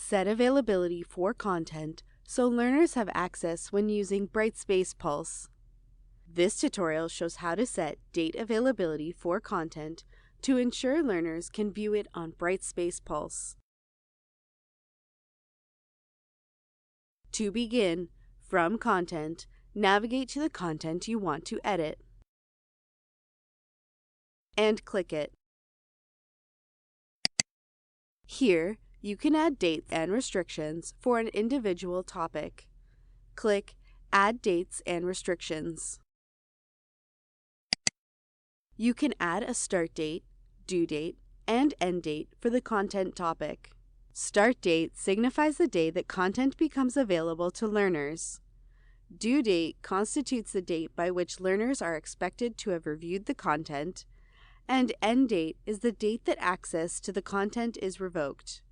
Set availability for content so learners have access when using Brightspace Pulse. This tutorial shows how to set date availability for content to ensure learners can view it on Brightspace Pulse. To begin, from Content, navigate to the content you want to edit and click it. Here, you can add dates and restrictions for an individual topic. Click Add Dates and Restrictions. You can add a start date, due date, and end date for the content topic. Start date signifies the day that content becomes available to learners. Due date constitutes the date by which learners are expected to have reviewed the content, and end date is the date that access to the content is revoked.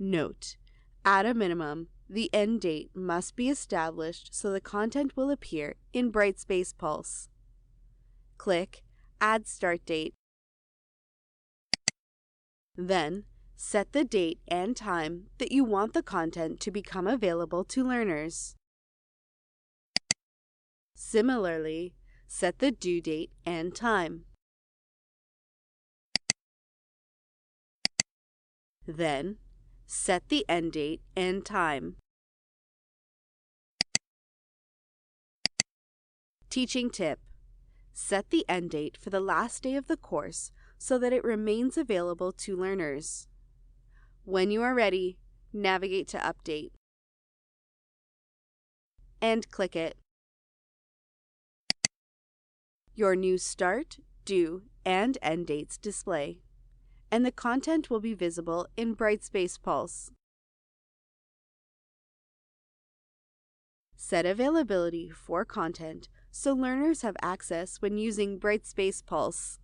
Note: at a minimum, the end date must be established so the content will appear in Brightspace Pulse. Click Add Start Date. Then, set the date and time that you want the content to become available to learners. Similarly, set the due date and time. Then, set the end date and time. Teaching tip: set the end date for the last day of the course so that it remains available to learners. When you are ready, navigate to Update and click it. Your new start, due, and end dates display, and the content will be visible in Brightspace Pulse. Set availability for content so learners have access when using Brightspace Pulse.